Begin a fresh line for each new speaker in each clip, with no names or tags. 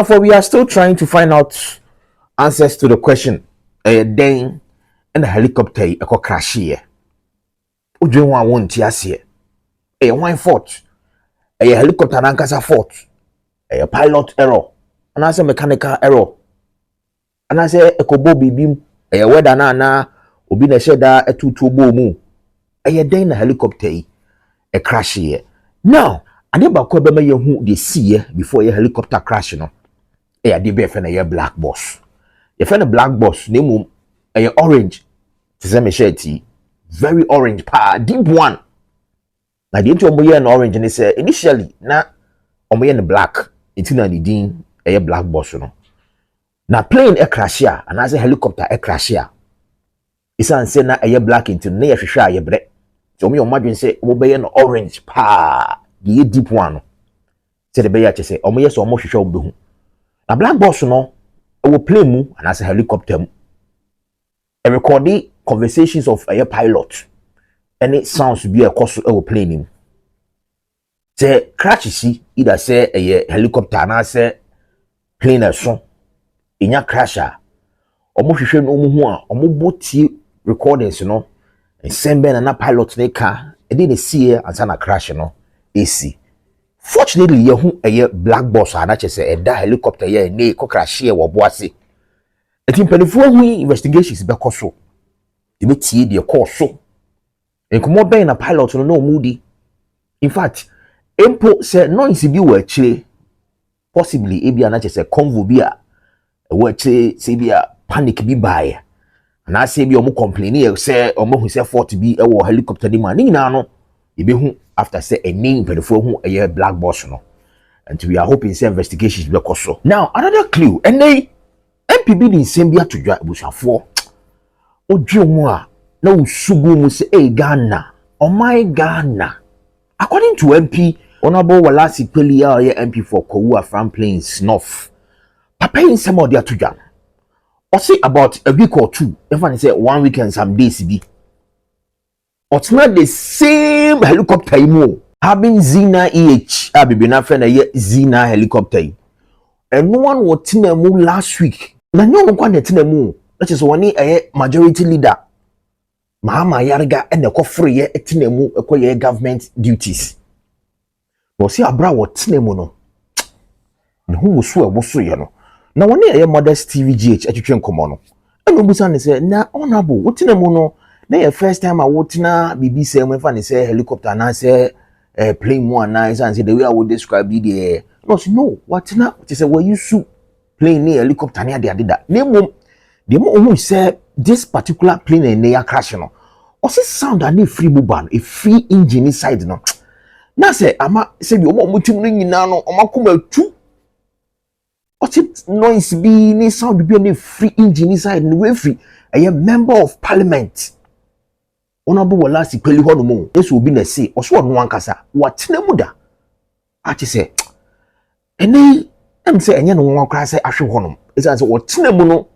For we are still trying to find out answers to the question. Then and the helicopter a crash here. Ujun one won't yes here. One fault. A helicopter nankasa fault. A pilot error. And I say mechanical error. And I say a kobo bibim. A weather na obi na sheda a two mu. A then the helicopter a crash here. Now, I never could be who they see before a helicopter crash. No, a DBF a black box. You find a black box, name a orange. Very orange, deep one. Now, the into an orange, and they say initially, na in black, it's in a black box. No, now plane a crash here, and as a helicopter a crash here. It's an say na a black into near Shire bread. So me imagine say obey an orange the deep one. Say the bear say yes or more show be. Na black box no will play mu and as a helicopter mu. A recording conversations of a pilot and it sounds to be a course of plane. Say crash see either say a helicopter and say plane so in your crasher or more show no more or more both recordings you know. And send Ben and a pilot in a car, and then they see her and a crash, you know. AC. Fortunately, you a black box, and I just say a helicopter here, nay, crash here or bossy. I think before we investigations back so. They may see the course so. And come on, Ben a pilot, no moody. In fact, Empo said, no, it's be were chile. Possibly, Abia, not just a convo beer. A word say, be a panic be by. And I say be omo complaining say omo who say for to be a helicopter di man na no e be hu after say a name pedifo hu a black box no and we are hoping say investigations be so. Now another clue and they MPB din sembia to dwa busafo odwe mu a na usugu mu say Ghana oh my Ghana according to MP Honorable Walasi Pelia MP for Kowua Fram Plains North papa in some of their to dwa or say about a week or two, if I say 1 week and some days be. Or it's not the same helicopter more. Having Zina I've been a friend a Zina helicopter. And no one was Tinemu last week. Now no one wanted Tinemu. That is one a majority leader. Mahama Yarga and the coffree a Tinemu acquire government duties. But see a bra what Tinemu no. And who was so you know. Now when a modest TVGH at you come on, and Obusan say, na honorable, what in a mono? Na first time I would na BBC when fan say helicopter and I say plane more nice and say the way I would describe the no, what na? It is a way you shoot plane near helicopter near the did name the more say this particular plane and near crash no. Or say sound and a free buban, a free engine inside no. Now say ama say you want much ring now no or two. What it noise be ni sound be a free engine inside and way free a member of parliament. Honorable Walasi Peli Honomo, this will be the say or so one kasa. What nemuda? I just say, and they am say and one cry say Ashu Honum. It's as what Tinemuno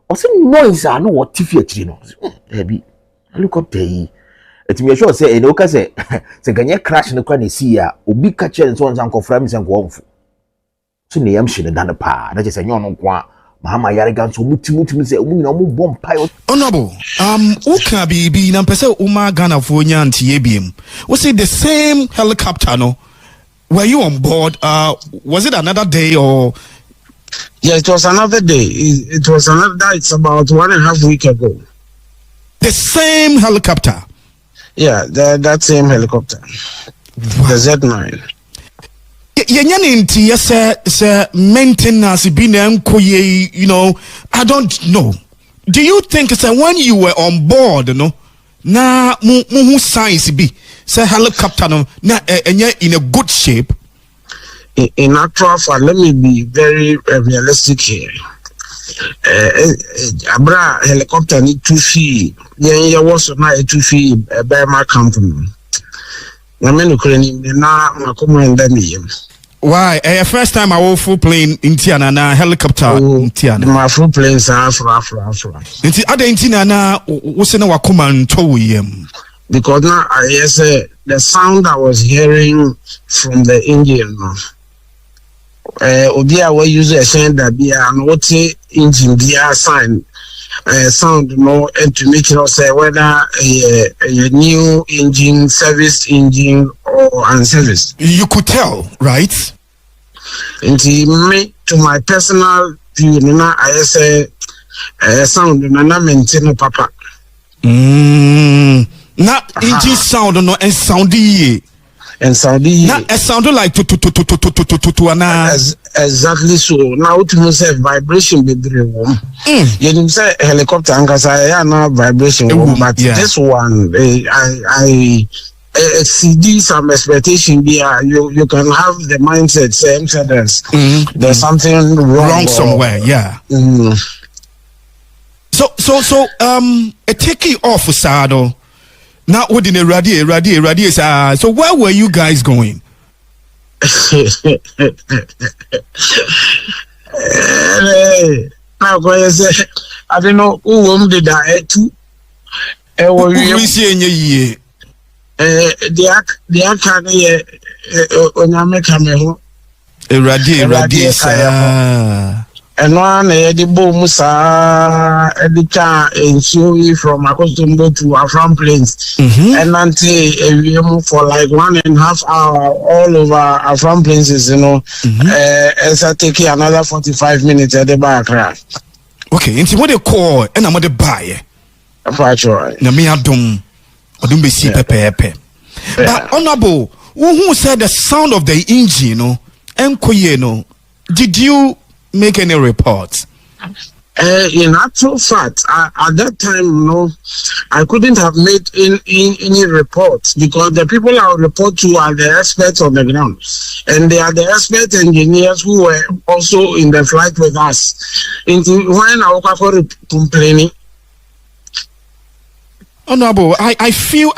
or some noise I know what Tiffy no. Heavy. I look up there. It's me sure say and okay say Ghanaian crash in the crane see ya, Ubi catcher and so on uncle friends and go. So name should have done a pa. That is a young one. Mahama Yarigan so much say bomb pilot. Honorable, Uka be Nampesa Uma Ghana for Yan TABM. Was it the same helicopter? No, were you on board? Was it another day or?
Yeah, it was another day. It was another day. It's about 1.5 weeks ago.
The same helicopter.
Yeah, that same helicopter. Wow. The Z9.
Maintenance you know, I don't know. Do you think when you were on board, no? Na mu science be say helicopter no na in a good shape?
In actual fact, let me be very realistic here. Abra helicopter need 2 feet. Yeah, was not a 2 feet by my company.
Why? First time I will full plane in Tiana na helicopter in Tiana.
My full planes are
Inti other in Tiana na wasn't our command to him.
because now I say the sound I was hearing from the engine. Obia we use a sound that be an what engine be sign sound no and to make it say whether a new engine, service engine or unserviced.
You could tell, right?
And me to my personal view, I say sound na maintain papa.
Na engine sound no and soundy.
And Saudi
na it sounded like to
exactly so. Now to say vibration be very warm. You say helicopter and na vibration but this one I exceed some expectation there. You can have the mindset same there's something wrong
somewhere, yeah. So a take it off Sado. Now what in a radi so where were you guys going?
Now go say I don't know who did that too.
We see in ye
the can onyame kamero
radi
and one the Bomusa editor and show from Akostombo to Afram Plains and until we move for like 1.5 hours all over Afram Plains, you know, as I take another 45 minutes at the back.
Okay, into what they call and I'm the buy. Na me adum be see pepe. But honorable, who said the sound of the engine, no, no, did you make any reports?
In actual fact, at that time, no, I couldn't have made any reports because the people I would report to are the experts on the ground, and they are the expert engineers who were also in the flight with us. When I was complaining,
honorable, I feel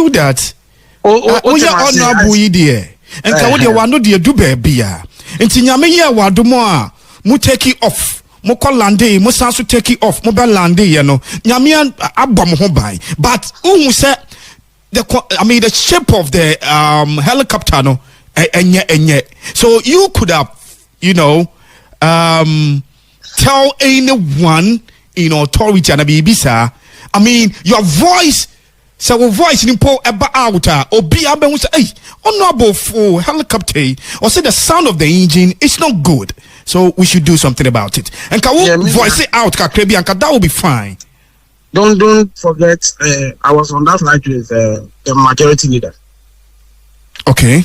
that. Honorable, idea, and can you want to do baby? And Tinyame ya wadumo mu take it off. Mo call lande, mo sansu take it off. Mo ba lande, you know. Nyamian abam ho bai. But who said the shape of the helicopter no enye. So you could have, you know, tell anyone in authority and bibisa. I mean, your voice. So voice in po eba outa obi abe say hey honorable for helicopter or say the sound of the engine is not good, so we should do something about it. And can we voice it out kakrebi and that will be fine.
Don't forget I was on that flight with the majority leader.
Okay,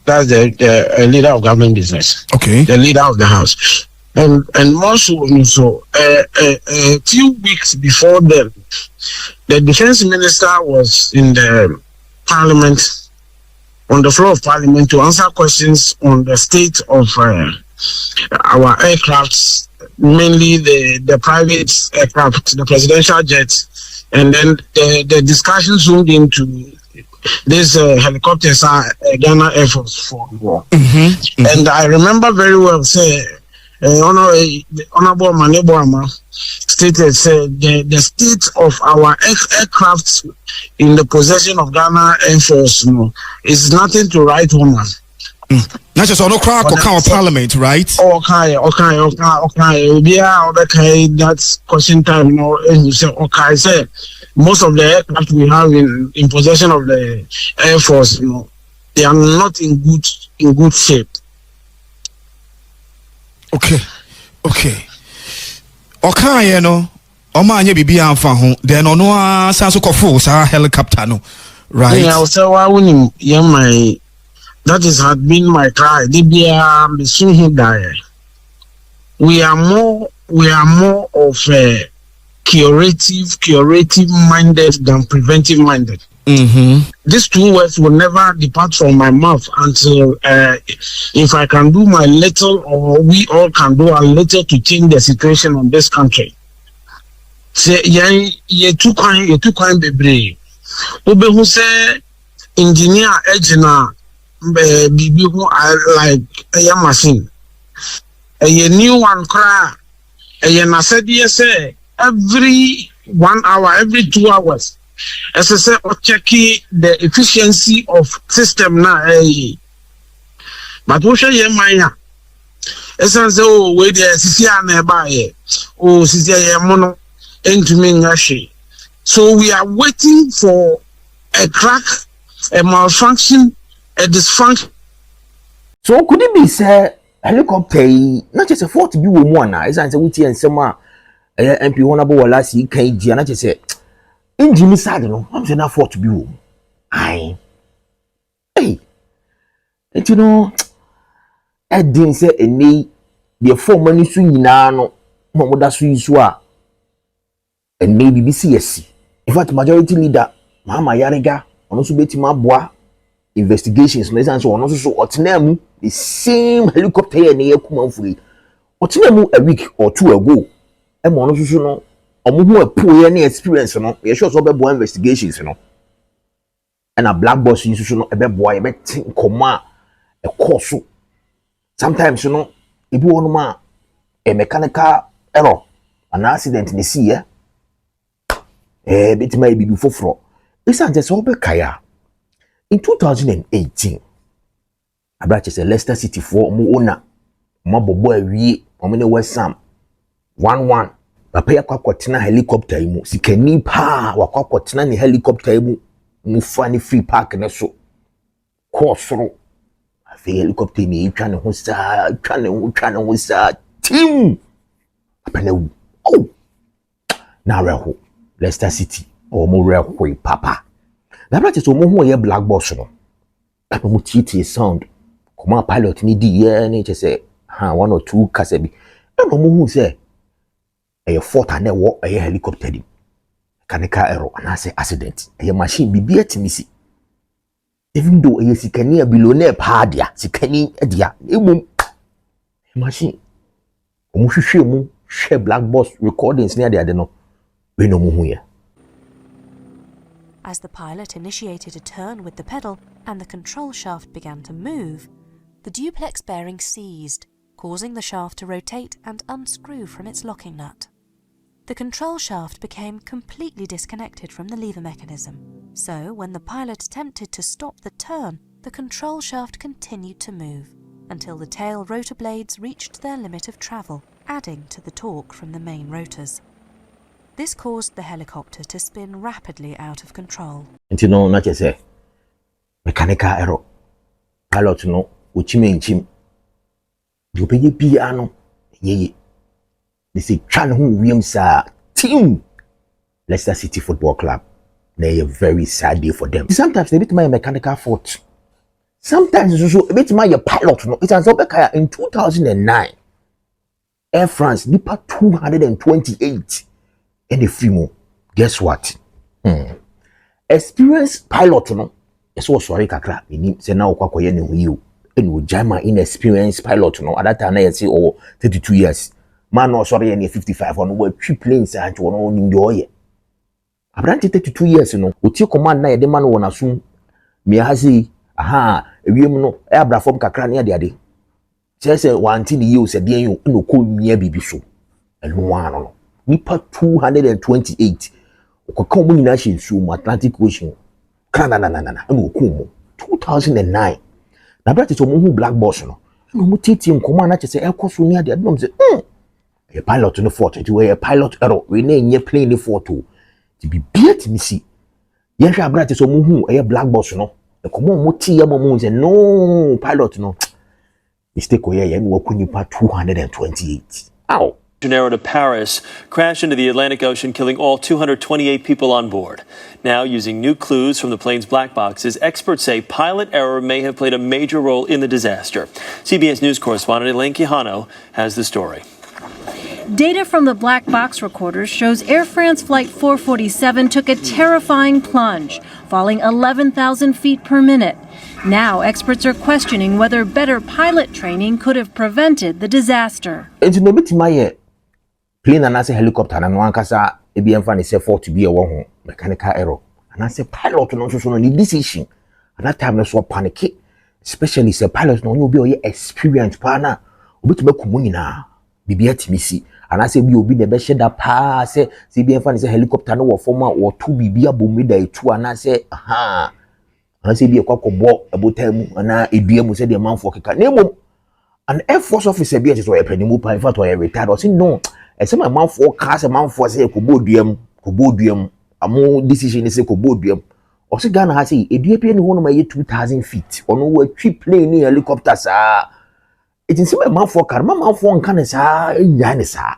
that's the leader of government business.
Okay,
the leader of the house. And more so, a few weeks before then, the defense minister was in the parliament, on the floor of parliament, to answer questions on the state of our aircrafts, mainly the private aircraft, the presidential jets, and then the discussion zoomed into these helicopters are Ghana Air Force for war. And I remember very well, Honorable Omane Boamah stated the state of our aircraft in the possession of Ghana Air Force is nothing to write home.
Not just on the crack or parliament, right?
Okay. That's question time. And you say, okay, say most of the aircraft we have in possession of the Air Force, they are not in good shape.
Okay. Okay, Omane bibi amfa ho. Then ono asanso kofo sa helicopter no. Right.
Yeah, I say why wouldn't my that has been my cry. We are more of a curative minded than preventive minded. These two words will never depart from my mouth until if I can do my little, or we all can do a little to change the situation on this country. Say ye too kind baby. Obe who say engineer engineer bibi who like a machine. A new one cry. A na said yes say every 1 hour, every 2 hours. as I said, checking the efficiency of system now. But what shall you mind? As I say, oh, wait there, Sisia nearby. Oh, Sisia mono, into me, so we are waiting for a crack, a malfunction, a dysfunction.
So could it be say helicopter not just a 40 be one as I say we and some MP honorable last year can and I just say engine side no I'm saying 40 be home. Aye. Hey. And you know I didn't say any the 4 money swing no what that's so and maybe BCSC. In fact, majority leader Mama Yariga on also beti mabwa investigations no sense on also so otenemu the same helicopter here na yakuma free otenemu a week or two ago e mo no so no omo hu apu here na experience no ye sure so be bo investigations no and a black box yin so no e be bo ye be tin koma e course sometimes you know ibi wonu ma a mechanical error an accident ni see eh bit may be before fro. This is just over Kaya. In 2018, I brought a Leicester City for Muona, Maboboy, Omane West Sam 1-1. Papa Quatina helicopter, Sikeni Pa, Waquatina ni helicopter, Mufani free park and so. Course through. I feel helicopter me, trying to team. Oh, now Leicester City or more way papa. Na bra cheso mo ho ye black box no. Papa mo tie sound. Come pilot ni di ye na che one or two kasa bi. E no mo hu say e fault na wo e helicopter di. Mechanical error and say accident. E machine bibi atimisi. Even though e sikani a billionaire pa dia, sikani dia. E machine. Omo hwehwe mu share black box recordings near there no. We no mo hu ye.
As the pilot initiated a turn with the pedal and the control shaft began to move, the duplex bearing seized, causing the shaft to rotate and unscrew from its locking nut. The control shaft became completely disconnected from the lever mechanism, so when the pilot attempted to stop the turn, the control shaft continued to move until the tail rotor blades reached their limit of travel, adding to the torque from the main rotors. This caused the helicopter to spin rapidly out of control.
And you know, not just say mechanical error. Pilot no, uchim. You pay piano, ye. They say, Chan who Williams team Leicester City Football Club. They a very sad day for them. Sometimes they bit my mechanical fault. Sometimes it's also a bit my pilot. No, it's an Obekaya in 2009. Air France, Nipa 228. And the free guess what? Experienced pilot no. Yes, was sorry kakra. Meaning say now kwakoye ne hu and we jam my inexperienced pilot no. At that time I say 32 years. Man no sorry any 55 on we three planes and one on in the oil. Abranti 32 years no. Uti command na de man won asum. Me hasi ewiem no e abra form kakra na de ade. Say one thing you say dey you no ko mia bibi so. Elu wan no. Nipa 228 okaka omo nyina hye nsuo Atlantic Ocean kana na emu okumo 2009 na brate to mo hu black box no mo titi nkomo na chese ekoso ni ade adom se e pilot no fault it we pilot error we na enye plane ni fault o ti bi biat mi si ye hwa brate so mo hu e black box no ekomo mo ti ye mo se no pilot no mistake o ye no akunipa 228 ow
Janeiro to Paris crashed into the Atlantic Ocean, killing all 228 people on board. Now, using new clues from the plane's black boxes, experts say pilot error may have played a major role in the disaster. CBS News correspondent Elaine Quijano has the story.
Data from the black box recorders shows Air France Flight 447 took a terrifying plunge, falling 11,000 feet per minute. Now, experts are questioning whether better pilot training could have prevented the disaster.
Plane and I say helicopter and one kasa ebiemfa ne say fault to be a one mechanical error and I say pilot no so no decision and that time no so panic especially say pilot no be o experience pa na obetuma kumu nyina bibia timisi and I say bi obi na be sheda pa say bi enfa say helicopter no wo form a wo to bibia bomida etu and I say aha and I say bi ekwakobo abotamu na edua mu say the manfo keka na emom an Air Force officer bi so epanimu pa in fact we retired or say no e say my manfo ka say manfo say koboduam amo decision say koboduam or say Ghana ha say edua pie ni ho no ma 2000 feet ono wa twi plane ni helicopter sa it is my manfo car my manfo nka ne sa enya ne sa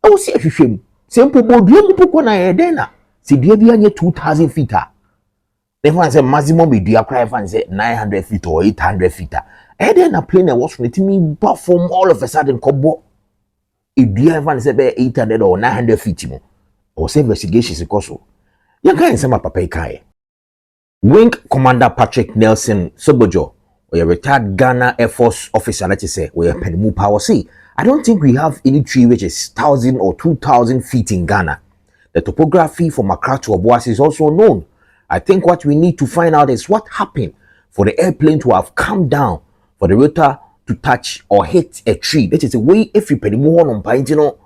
o si ahwehwem se mpoboduam poko na ye den na se dua bi anya 2000 feet a they say maximum edua cry fan say 900 feet or 800 feet and then a plane was from me perform all of a sudden kobo edua fan say be 800 or 900 feet mo or say investigations because you can't say my papa kai Wing Commander Patrick Nelson Sobojo, or a retired Ghana Air Force officer, let's say, we are Penimu Power. See, I don't think we have any tree which is 1,000 or 2,000 feet in Ghana. The topography from Accra to Obuasi is also known. I think what we need to find out is what happened for the airplane to have come down, for the rotor to touch or hit a tree. That is the way if you Penimu on Paintino,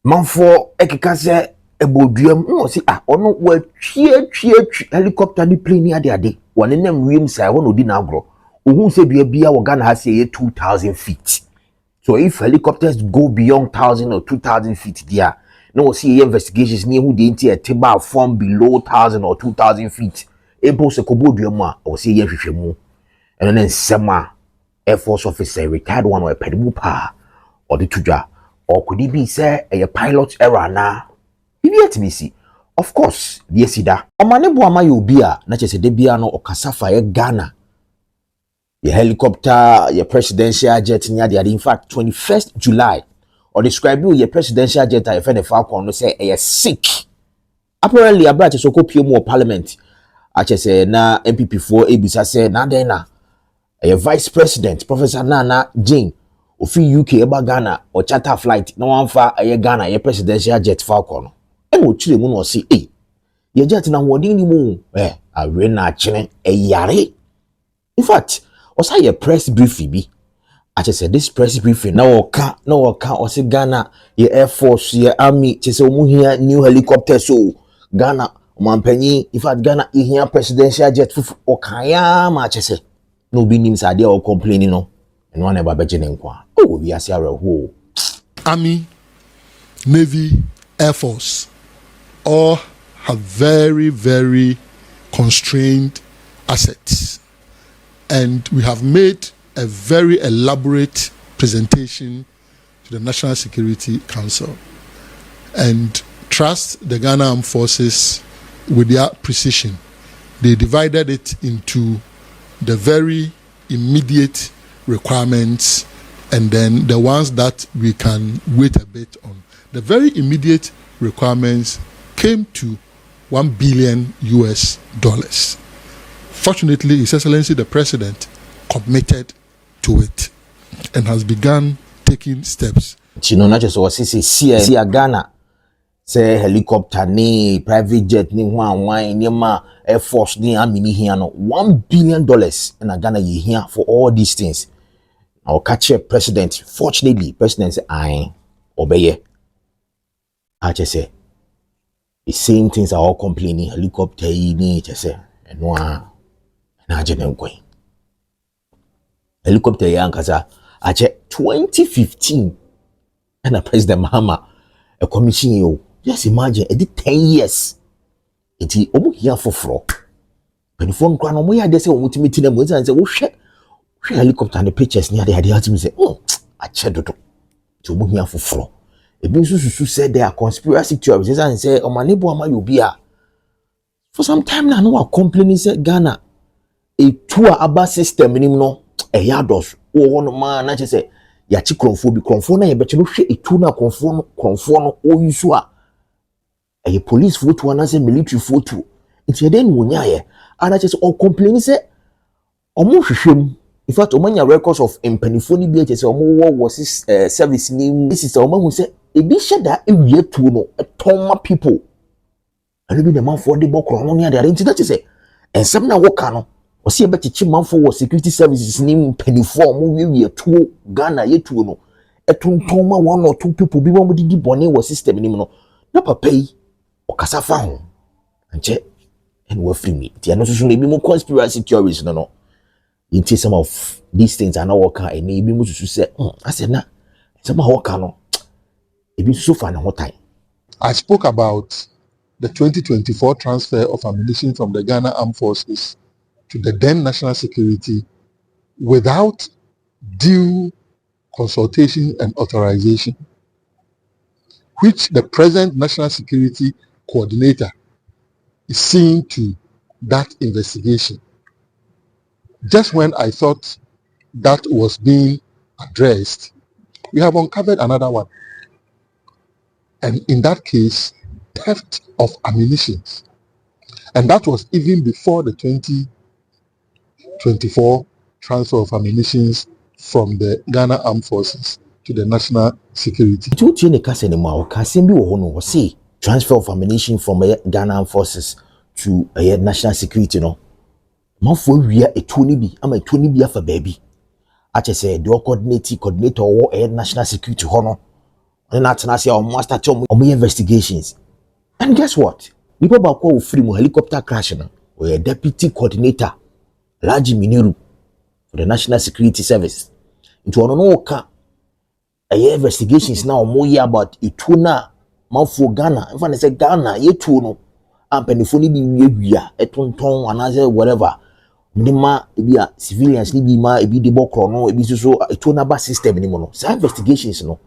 Manfo Ekikase. Ebodriam no see ono wa twie helicopter ni plane ya de one nem wiem sai wono di na agro ohun se bia wo Ghana ha say 2000 feet so if helicopters go beyond 1000 or 2000 feet there no see investigations near who the entire form below 1000 or 2000 feet ebo se kobodriam a o se ye hwehwemu and then sema Air Force officer retired one or pedimu pa or the tuja or could it be say a pilot error na yet me see. Of course, yes, ida. Omane Boamah yobia na chese de bia no okasafa ye Ghana. Ye helicopter, ye presidential jet nya de in fact 21st July. Or describe you ye presidential jet a fe the Falcon no say e sick. Apparently abra chese okopie mu parliament. A chese na MPP for ebisa say na den na ye vice president Professor Nana Jane ofi UK eba Ghana or charter flight no one fa ye Ghana ye presidential jet Falcon. Emo chire mu no si ye jet na wodin ni mu awe na chene yare. In fact osa ye press briefing bi a say this press briefing na oka o si Ghana ye Air Force ye army che se omu hia new helicopter so Ghana mampanyi in fact Ghana hia presidential jet fufu okaya ma che se no bi nim sa de o complaining no eno na ba beje ne nkwa we ase areho
Army, Navy, Air Force all have very, very constrained assets. And we have made a very elaborate presentation to the National Security Council and trust the Ghana Armed Forces with their precision. They divided it into the very immediate requirements and then the ones that we can wait a bit on. The very immediate requirements came to $1 billion. Fortunately, His Excellency the President committed to it and has begun taking steps.
Chino na just was see Ghana say helicopter ni private jet ni wan ni ma Air Force ni army ni here no $1 billion in Ghana ye here for all these things. Our catch president, fortunately, president say I obey. I just say the same things are all complaining helicopter ni just say no na jene going helicopter ya nkasa a 2015 and a President Mahama a commission you just imagine it did 10 years it omo here for fro but phone kwa no mo ya de say omo timiti na mo say wo hwe helicopter and the pictures near the idea to say a chedodo to omo here for fro e bin susu said there are conspiracy theories and say Omane Boamah yobia for some time now no complaining say Ghana a tour aba system nim no e yados wo no ma na che say ya chi kronfo na ye beche no hwe etu na kronfo no o yusu a e police photo na say military photo nti den wonya ye ana che say o complain say omo hwehwem in fact omanya records of impanifoni bi che say omo wo service ni this is omo hu say e bi sheda e wie tu no etoma people and be the man for the bokro no ne ade nti na che say ensem na wo ka no o se be chichi manfo wo security services ni mpanifo mo wie tu Ghana ye tu no etonton ma one or two people bi wo didi bone wo system ni mu no na papa yi okasa fa ho anche and we free me ti ano so bi mo conspiracy theories no into some of these things are not working and maybe mo susu say I said na some work no e bi so fa na ho time.
I spoke about the 2024 transfer of ammunition from the Ghana Armed Forces to the then National Security without due consultation and authorization, which the present National Security Coordinator is seeing to that investigation. Just when I thought that was being addressed, we have uncovered another one. And in that case, theft of ammunition. And that was even before the 2024 transfer of ammunition from the Ghana Armed Forces to the National Security.
Transfer of ammunition from Ghana Armed Forces to National Security. No, Mafo we a 20 bi, ama 20 bi afa baby. Ache say the coordinator or National Security hono. And that's na say o master chom investigations. And guess what? People back who free mo helicopter crash no. We a deputy coordinator Laji Miniru for the National Security Service. Into ono no ka investigations now more year about ituna Mafo Ghana. If I say Ghana ye tu no ampenifoni bi wiawia etonton anaze whatever. Ndema ebia civilians ni bi ma ebi de bokro no ebi so ituna ba system ni mo no. Sa investigations no.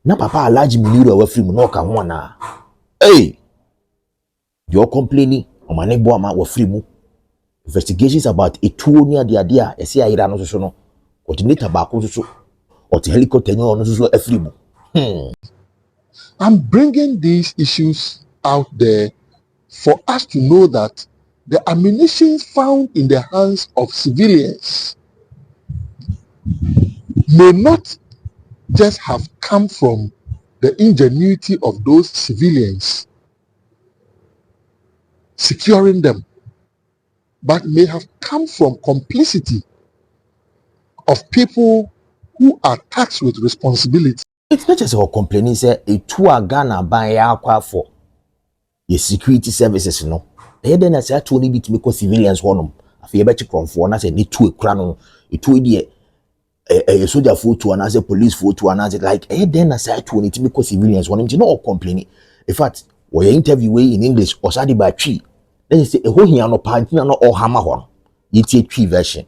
Na papa Alaji Miniru wa free mu no ka ho na. Hey, you're complaining Omane Boamah wa free mu. Investigations about a tool near the idea, a say I no so no. Coordinator back so or the helicopter no so a free mu.
I'm bringing these issues out there for us to know that the ammunition found in the hands of civilians may not just have come from the ingenuity of those civilians securing them, but may have come from complicity of people who are tasked with responsibility.
It's not just about complaining, say a tour Ghana by aqua for your security services, no. Then I say 20 bit because civilians want them. I feel better from for and I say need to a crown, a 2 a soldier photo and as a police photo and as it like then I say 20 because civilians want them to not complaining. In fact, when you interview in English or study by tree, then you say a whole here no part no or hammer one. You take tree version.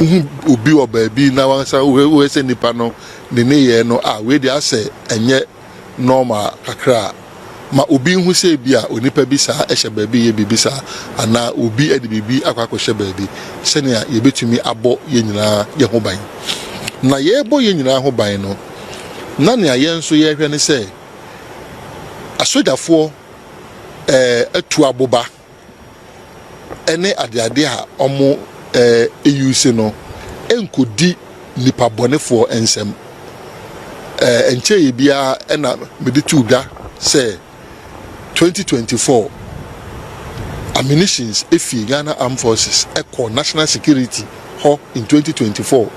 Ubi or baby now answer we say nipa no the ne no we dey say enye normal kakra ma obi hu say bia onipa bi sa ehye baby ye bibi sa ana obi edi bibi akwakọ hye baby senia ye betumi abo ye nyina ye ho ban na ye bo ye nyina ho ban no na ne aye nso ye hwe ne say asojafo atu aboba ene adeade a omo use no enkodi nipa bonefo ensem enche bia ena meditu da say 2024 ammunitions efi Ghana Armed Forces eco National Security ho in 2024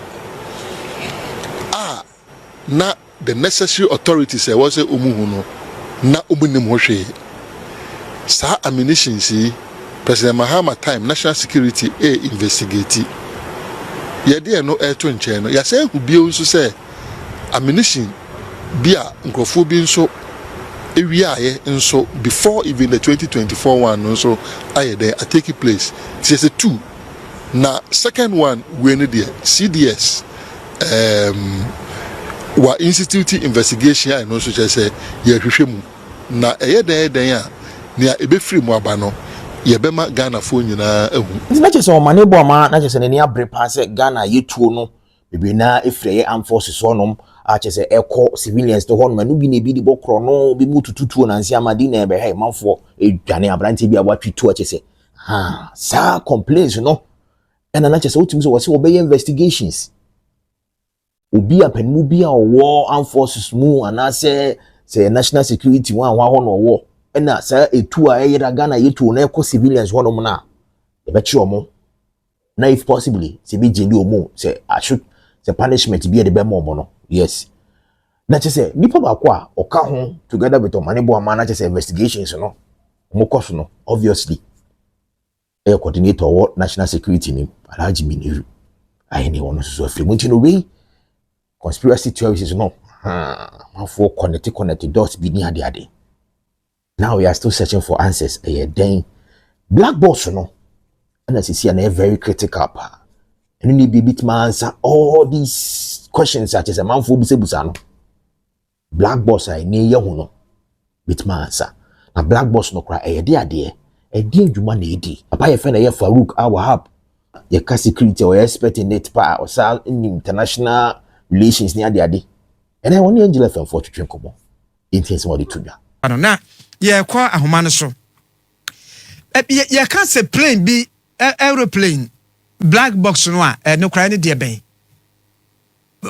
na the necessary authorities was say omuhu no na omunim ho hwe sa ammunitions President Mahama time National Security investigate ye de no to nche no ya say hu bio nso say ammunition bia nkrofo bi nso ewiaye nso before even the 2024 one nso aye there take place it's a two na second one we need there CDS wa institute investigation I no so say ye hwehwe mu na eye den a ne ebe free mu aba no Yebema Ghana for nyina ehu.
It's not just Omane Boamah, not just an any abre pass Ghana yetu no. Bibi na efreye armed forces honom a che se echo civilians to honom no bi na bi di bokro no bi mutu tutu na nsia amadi na ebe he manfo edwane abrante bi awatwitu a che se sa complaints no. And na che se otimi so wose obey investigations. Obi apanimu bi a war armed forces mu ana say national security one hono war. Na sa etu a yera Ghana yetu na eko civilians honom na e be chi omo na if possibly se bi jeli omo se should the punishment be the be mo no Yes. Na say nipa ba kwa oka ho together with Omane Boamah na say investigations no. Mokos no obviously. A coordinator or national security name Alhaji Miniru. I ne wono so afri munti no we conspiracy theories no. For connected dots be near the ade. Now we are still searching for answers. Then black box no. And as you see, and very critical. And you need be bit man answer all these questions such as a man for busano. Black box I near you no. Bit man answer. Na black box no cry a dear. A dear human lady. Papa your friend a Farouk our hub. Your security or expert in it pa or sal in international relations near the ade. And I want Angela FM for to drink come on. It is what it to be.
I don't know. Yeah, quite a human so. You can't say plane be aeroplane. Black box no no cry any dear bay.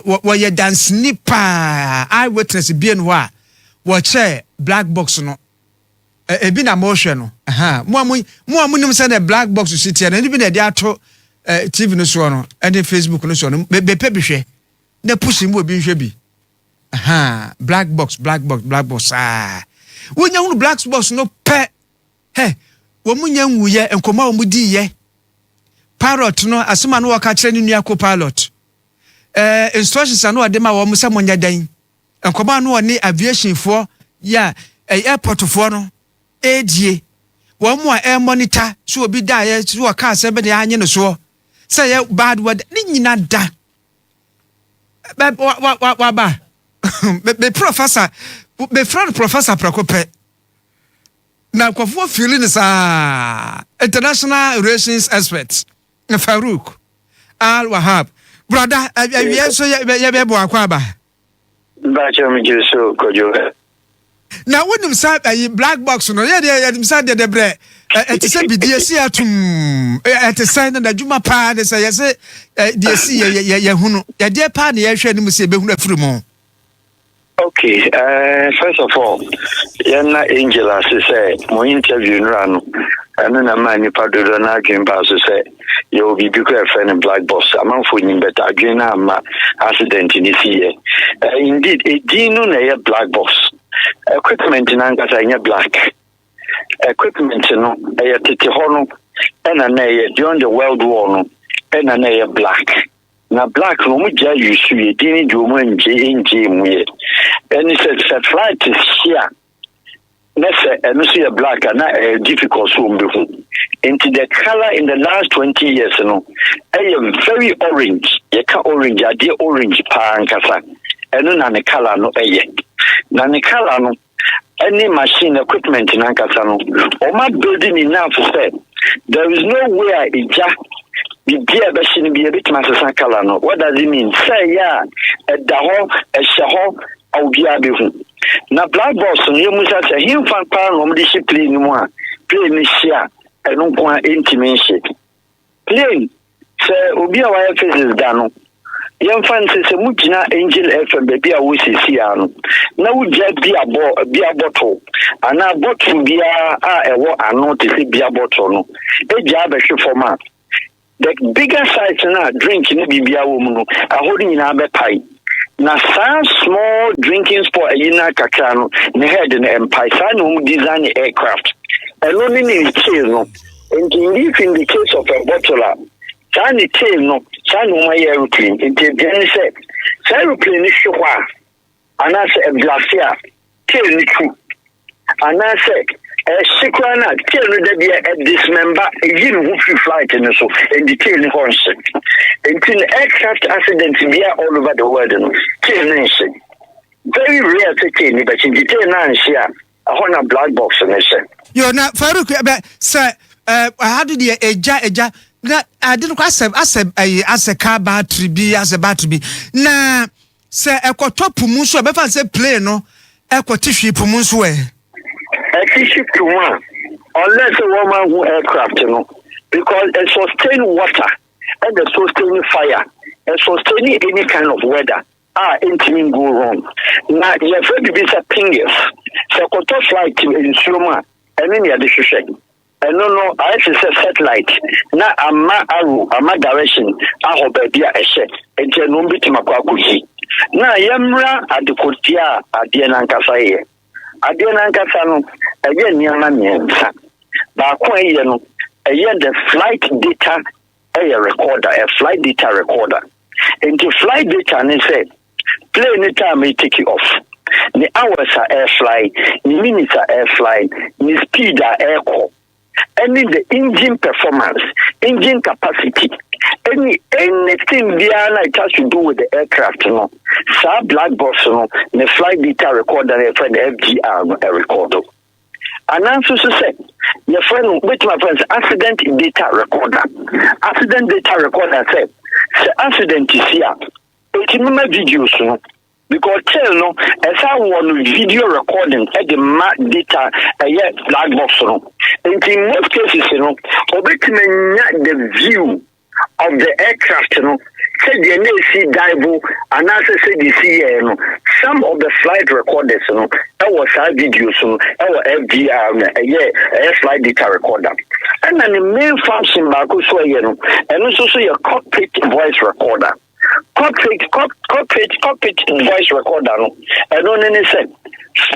What you dance snipper eyewitness being what black box no been emotional. More say the black box city and even the ato TV no so no and Facebook no so no be pebihwe na pushing will be be. Black box. When you black box no pet. Hey, when you ye and come out di ye. Pilot no asuma no waka kire ni nuako pilot. Instructions anu adema wo musa monya dan. And come out no ni aviation for ya airport for no. Edie. Wo mu a air monitor so obi da ye so aka sebe de anye no so. Say ye bad word ni nyina da. Ba. Be professor, be friend professor Prakope. Now, what feeling is international relations expert Farouk Al Wahab. Brother, so you be Boakwaba. Now, when you say a black box, no, yeah, inside the bread. It is a BDC at the sign that Juma Pa, they say, DSC, Yahuno, ya dear Pan, ya share him say, Behuna Frumo.
Okay, first of all, Yana Angela said, my interview run, and then a man you part of the Nagan Pass say, you will be bigger friend in black box. I'm on for him, but again, I'm accident in this year. Indeed, a dino a black box. Equipment in Angasanya black. Equipment no a titi hono, and a nay during the World War no, and a nay black. Na black no mu ja yusu ye dini jomo nje mu ye and it said flight is here nese and see a black na difficult so mbehu into the color in the last 20 years no I am very orange ye ka orange ade orange pa nkasa eno na ne color no na ne color no any machine equipment in nkasa no o ma building enough say there is no way ija the dear machine be a bit master color no. What does it mean? Say yeah, a daho, a shaho, au biabihu. Na black box you must say him fan pan discipline moi. Play me share and no point intimation. Play say ubia wa faces dano. Young fan says a mujina angel FM baby a wusi siano. Na uja bia bottle. And na bottle bia a not to see bia bottle no. A job a show for man. The bigger size na drink in the bibia woman are holding in our pie. Na small drinking spot a yina kakano, ne head in empire, who design aircraft. Alone in the tail no. And in the case of a bottler, Tiny tail no, San my aeroplane, and the said, aeroplane is showa, and I said a glacier, tail ni true. And I said, Sequana, tell me that they dismember a who flight in so in detail in horse. Until aircraft accidents be all over the world. Very rare to tell me, but in detail now, I want a black box in this.
You're not Farouk, sir. How did you eja? I didn't as a car battery be as a battery. Nah, sir, I got top Pumunsu, but I said play no, I got tissue Pumunsu.
A tissue to one, unless a woman who aircraft, because it sustain water and it sustain fire, and sustain any kind of weather. Anything go wrong. Now you have to be a pingers. So control flight in Suma, and then you are the I don't know. I say satellite. Now I'm direction. I hope I be a share. And then no bit makwakuhi. na yemra adekotia ade na nkasa ye ade na nkasa no eye niama miensa ba ko eye no eye the flight data recorder, a flight data recorder. And the flight data ne say plane time may take you off. The hours are air fly, the minutes are air fly, the speed are air call. Any the engine performance, engine capacity, anything there it has to do with the aircraft, you know. So black box, you know, the flight data recorder, the FDR recorder. And also say your friend with my friends accident data recorder. Accident data recorder said the accident is here. It's in my videos, you know. Because tell no as I want video recording at the data black box, you know. And in most cases, you know, the view of the aircraft, you know. Say the NAC dive and also say the CA, some of the flight recorders, you know, that was our videos, our FDR, flight data recorder. And then the main function back also, you know, and also your cockpit voice recorder. Cockpit voice recorder, no, and on any set,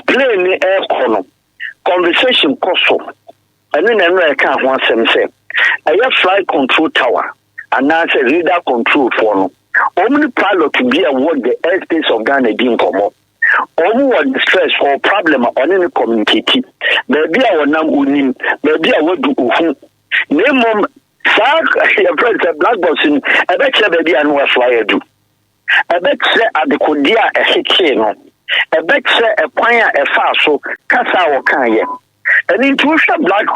plane the air corner, conversation coso, and then I can't want them say, a flight control tower. And that's a radar control for no. Only pilot to be award the airspace of Ghana didn't come up. Only what stress or problem on any community. Maybe I will now unim, maybe I will do uhu. Name a president black box in a better baby and what flyer do. A better at the Kodia a hikino. A better a choir a faso, Kasa or Kanye. And in Tuesday black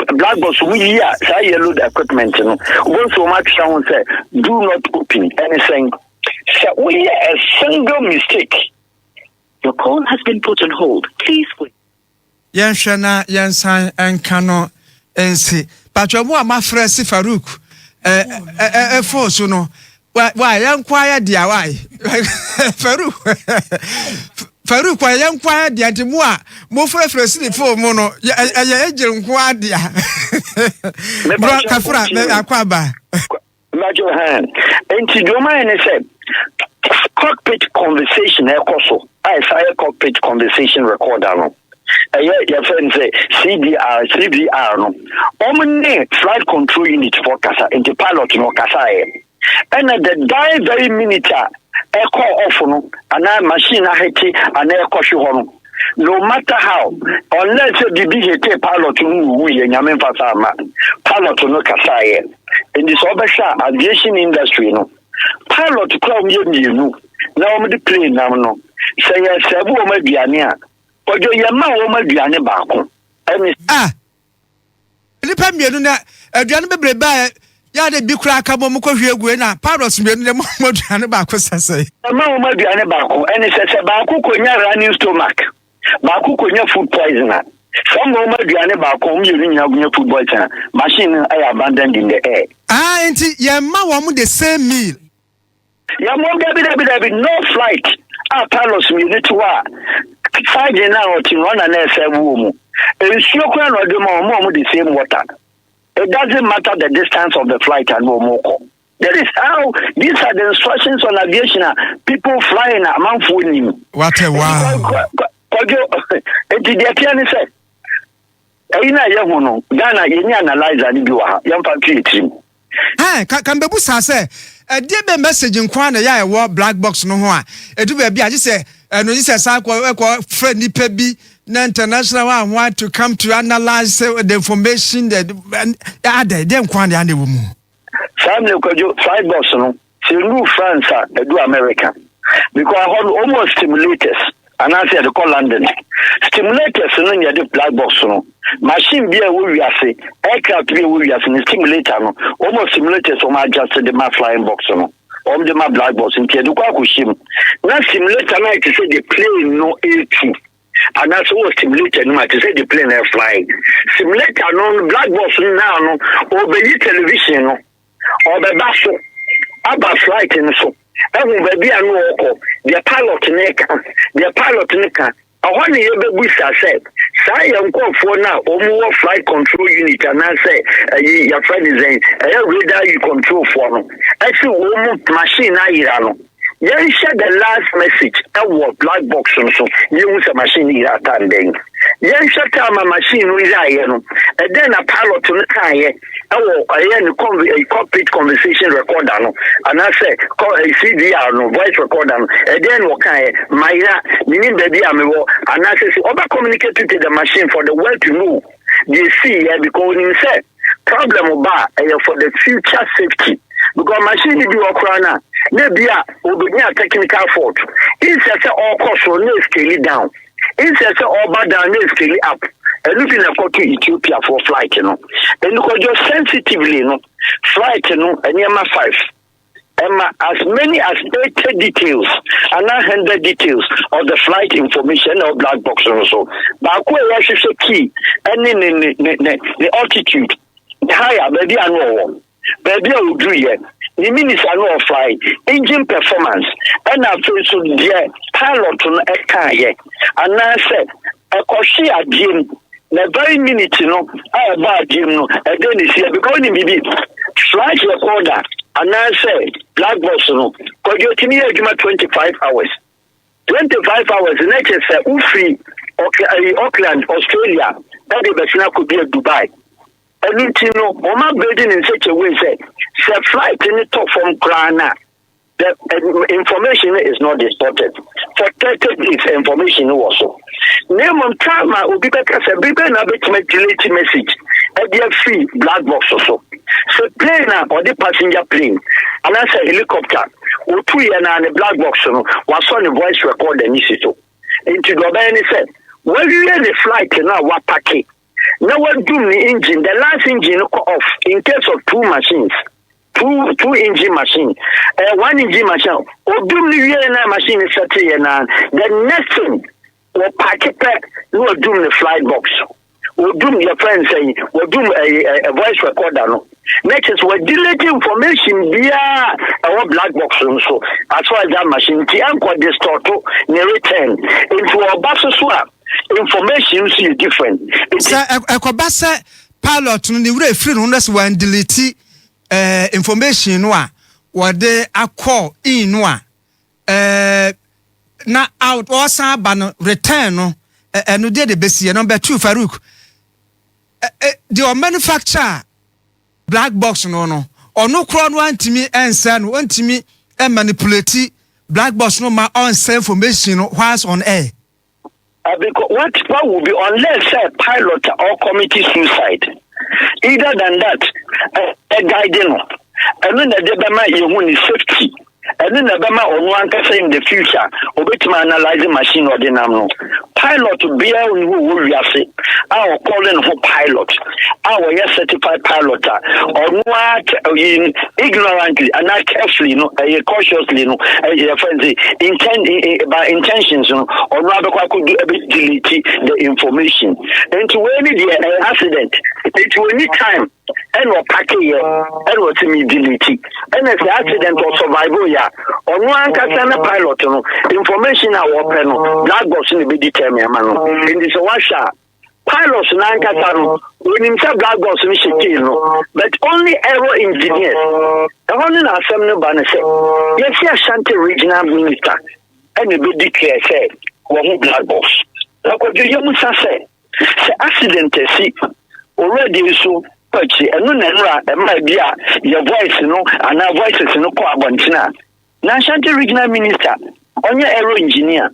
box we here say yellow equipment, you know. Once so much someone say do not open anything. So we a single mistake. Your call has been put on hold. Please wait.
Yanshana Yansan and Kano NC. But your more my friend Farouk force, you know. Why young quiet dear why Farouk, why young quiet dear Timua, more fresh for mono, a agent quiet dear. Kafra, Aquaba.
Major hand. And to do mine said cockpit conversation, I say cockpit conversation recorder. Your friend say CBR no. Omane flight control unit for Kasa into pilot no Kasa. And at the very minute air call off no and a machine hiti and air caution. No matter how, unless you be pilot we and Yamen Fasama, pilot no Kasa. In this other aviation industry, no pilot club you know. Now the plane now no. Say Sabu Mediania. But your ma Diane Bako.
Nipa mienu na aduane bebreba ya de bi kura aka mo ko hwegu na parrots mienu de mo aduane ba ko sase
ma aduane ba ko ene sese ba ko konya running stomach ba ko konya food poisoner some mo aduane ba ko mienu nya food poisoner machine ay abandoned in the air
enti ya ma wo mo the same meal
ya mo be no flight parrots mienu to wa Fagin now to run an air woman. And she can or do more the same water. It doesn't matter the distance of the flight and no more. That is how these are the instructions on aviation. People flying among fooling.
What a wow.
And the attorney said, Ina Yahono, Ghana, you analyze and do a young patriot.
Hey, can be say a dear message in Kwana ya war black box no hoa. A do be I just say and when you say friendly pebby international one want to come to analyze the information that them Kwana and the woman.
Family flight box no see France do America because I hold almost stimulators and I say the call London stimulators no near the black box no machine be we are say aircraft be we are say stimulator no almost stimulators on adjust the flying box no on the black box in Kedu kwa kushim na simulator na to say the plane no A2 and that's what simulator no to say the plane air flying simulator no black box now no obey television no or the basso about flight in so every baby and no the pilot neka I want to hear the said say young call for now or flight control unit and I say your friend is saying radar you control for no I see machine I Yen share the last message our black box so you use a machine here at then. Yen share time a machine with and then a pilot to the car. A cockpit conversation recorder no and I say call a CDR no voice recorder no and then okay Maya meaning baby amiwo and I say over communicate to the machine for the world to know they see because you say problem about for the future safety because machine do okra maybe a technical fault instead all cost so no scale it down instead all bad down no scale it up. And looking at to Ethiopia for flight, and look at just sensitively, flight, and Yama 5. As many as 80 details and 100 details of the flight information or black box also. But I should say key, and in the altitude, the higher, maybe I know, maybe I will do it. The minister know fly, engine performance, and I feel so dear pilot on a car, and I said, a coshi again. The very minute, I about him, and then you see, because maybe flight recorder, and I say, black box, because you're to me, 25 hours. 25 hours, the next is Ufi, Auckland, Australia, that the could be at Dubai. And Oma building in such a way, say, flight in the top from Ghana. The information is not distorted. For 30 days, information also. Name on time will be better as a baby and a bit deleted message. A dear free black box also. So plane or the passenger plane, and as a helicopter, or 2 years and a black box was on the voice record and issue. Into the Obama said, well, you hear the flight now, what packet? Now what do the engine? The last engine off in case of two machines. Two engine machine, 1 engine machine. Or do the machine is set here now. The next thing will pack it back. You will do the flight box. We'll do your friend saying, we'll do a voice recorder. No. Next is we're deleting information via our black box. So as far as that machine, the anchor distort return into our buses swap. Information is different.
Ekobasa pilot no the free no one delete information no a wode akọ in no a na out or ba no return no no dey the base number 2 Farouk the manufacturer black box no kro no antimi ensa no antimi manipulate black box no ma on send information no whilst on air.
Because what will be unless a pilot or committee suicide. Either than that, a guiding, and then the Debama is safety, and then the Bama on one can say in the future, or better analyzing machine or dynamo. Pilot to be able to say, our calling for pilot, our certified pilot, or what ignorantly and not carefully, cautiously, by intentions, or rather, I could do a bit delete the information. And to any accident, it will need time. And what packing here, and what to me delete. And as the accident or survival, or one can send a pilot, information our panel, black box in the big determined. In this one shot, pilots Nankatano, when himself black box in but only aero engineers. The only assembly banner said, yes, yes, Shanti regional minister, and the big declare said, one black box. Like what you must say, accident, see, already so. And no, might be your voice, and our voices in Abontina. Now, Shanti regional minister, on your aero engineer,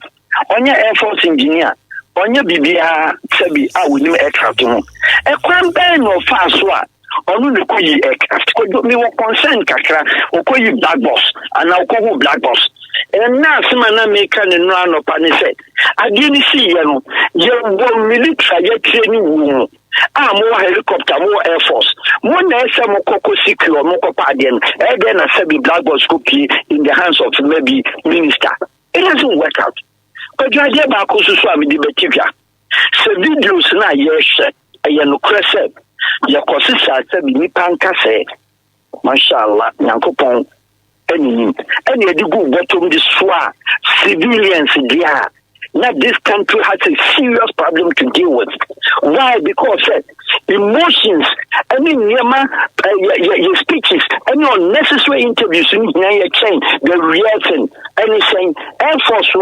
on your Air Force engineer, on your BBR, Sabi, I will name aircraft. A crime ban or fast one, on the Koyi aircraft, could me what concern Kakra, or Koyi black boss, and I'll call black boss. And now, some make and run up and said, I didn't see your military training room. More helicopter, more Air Force. More nessa more cocoa secure, more copadian, and then a semi black box cookie in the hands of maybe minister. It doesn't work out. But you are there about Swami the Betivia. So videos now, yes, a yellow crescent. Your consistent Nipanka say, Mashallah, Yankopon, any good bottom this swar, civilians, dear. Now this country has a serious problem to deal with. Why? Because emotions, any Nema, your speeches, any unnecessary interviews in your chain, the reaction, anything, Air Force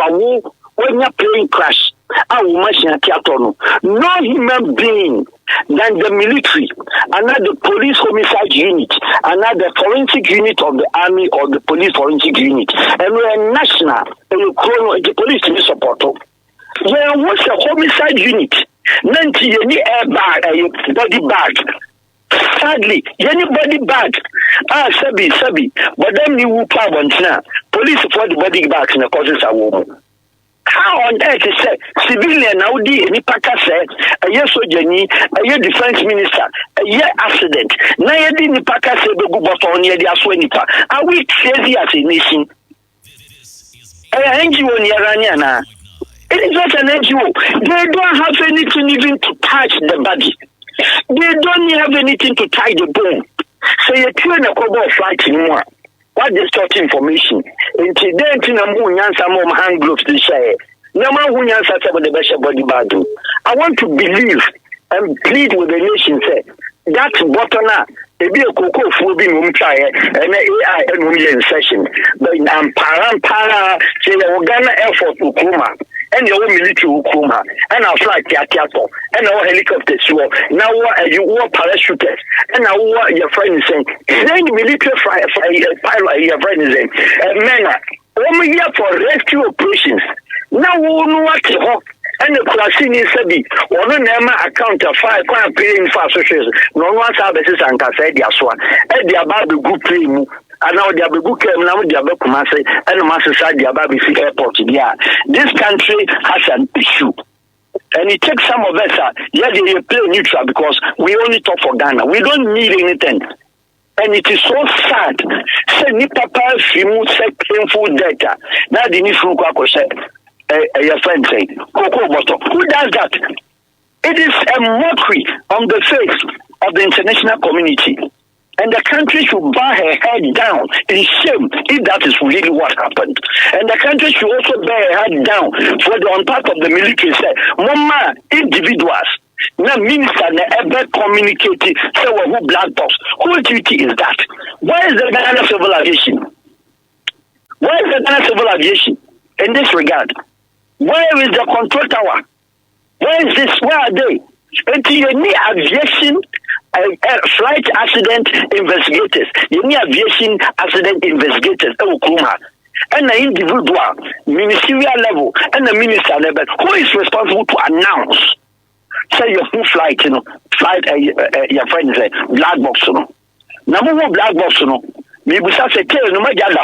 when you're playing crash. No human being than the military, another police homicide unit, another forensic unit of the army or the police forensic unit, and we're national, and the police to be supported. There was a homicide unit, 90 any airbag, a body bag. Sadly, any body bag. Sabi, but then you will power now. Police for the body bags in the causes a woman. How on earth is a civilian now? Any paka said a year sojani, a year defense minister, a year accident. Now you didn't paka say the good but on the Aswenipa. Are we crazy as a nation? NGO in Yaraniana. It is not an NGO. They don't have anything even to touch the body. They don't have anything to tie the bone. So you're trying to cover a flight anymore. What distort information? Incident in a moon, some hand gloves to say. No man who answers about the best body bag. I want to believe and plead with the nation. Say that bottom maybe a cocoa food being and AI and women session. But I'm para say the Ghana Air Force Ukuma. And your military Ukuma, and our flight theater, and our helicopters. Now, you were parachuters, and now what your friend is saying. Then military pilot, your friend is saying, men, only here for rescue operations. Now, we know what to hope. And the Kurasini Sabi, or no name account of 5 paying for associations, no one services and Cassadia Swan, and the about the good premium. And now they have a book and now they have a Kumasi and a master side the Ababi airport. Yeah, this country has an issue. And it takes some of us, they play neutral because we only talk for Ghana. We don't need anything. And it is so sad. Say, Nipapa, Fimu, say, painful data. Now, the Nifuka said, your friend say, Coco Bottle. Who does that? It is a mockery on the face of the international community. And the country should bow her head down in shame if that is really what happened. And the country should also bow her head down for the on part of the military said, Mama, individuals, now minister ever communicating, say who black box. Whose duty is that? Where is the Ghana civil aviation? Where is the Ghana civil aviation in this regard? Where is the control tower? Where is this? Where are they? Until you need aviation flight accident investigators, you need aviation accident investigators, and the individual ministerial level and the minister level who is responsible to announce. Say your full flight, flight your friend say black box, Number one black box, maybe say tell no matter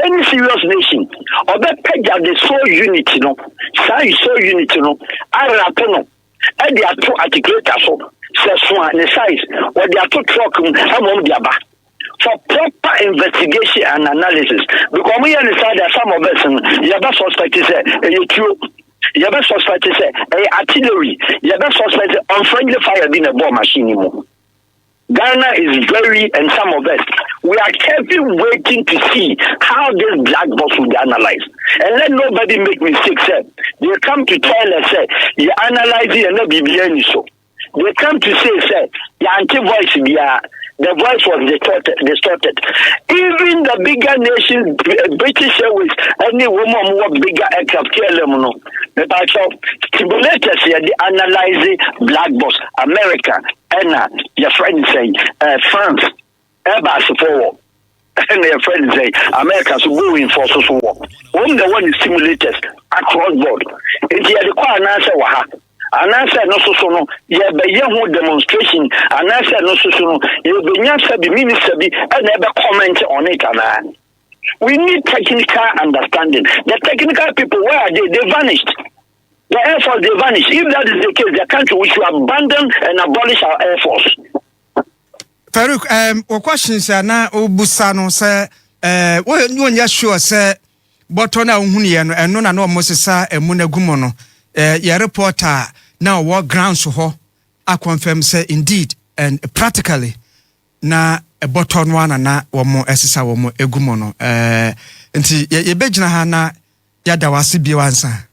any serious nation or that peg at the soul unit, soul unit, I rapport. And they are two articulators, the size, or they are two truck for proper investigation and analysis. Because we understand that some of us, you have suspect is you have suspect is artillery, you have suspect unfriendly fire being a bomb machine. Ghana is very, and some of us, we are carefully waiting to see how this black box will be analyzed. And let nobody make mistakes. They come to tell us, you analyze it and not be behind so. They come to say, the anti-voice, the voice was distorted. Even the bigger nations, British Airways, any woman who work bigger aircraft, stimulators here, they analyze black box, America, and your friend say, France, Airbus forward. And your friend say, America is going for social war. When the one is stimulators across board. It's the require answer. And I said, no, so, yeah, but young demonstration, and I said, no, so, you be not the minister, and never comment on it. And we need technical understanding. The technical people, where are they? They vanished. The Air Force, they vanished. If that is the case, the country we should abandon and abolish our Air Force.
Farouk, questions are now Busano, sir. When you're sure, sir, but on our Hunian and none of Moses and Muna Gumono, your reporter. Now, what grounds so I confirm say indeed and practically na a button one and na one more SSA one more egumono. Nti ye bejina ha na yada wasi bi wansa.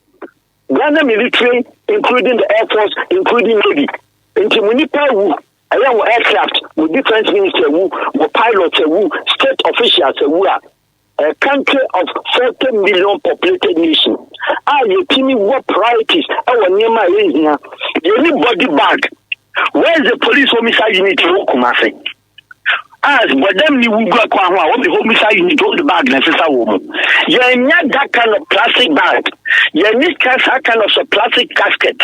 Ghana military, including the Air Force, including Navy, Nti mo nipa wu ayan aircraft with defense minister wu pilot wu state officials wu a country of 40 million populated nation. You tell what priorities our Nema is here. You need body bag. Where is the police homicide unit to Kumasi? As but them you go what the homicide unit hold the bag necessary woman. You need that kind of plastic bag. You need that kind of plastic casket.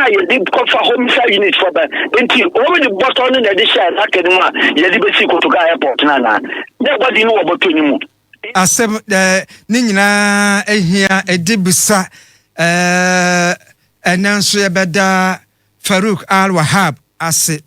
You did call for homicide unit for the until over the bottom in the share you did basic to go airport nana. Nobody know about you anymore.
Asem ne nyinaa ehia edibusa enanso yebeda Farouk Al Wahab ase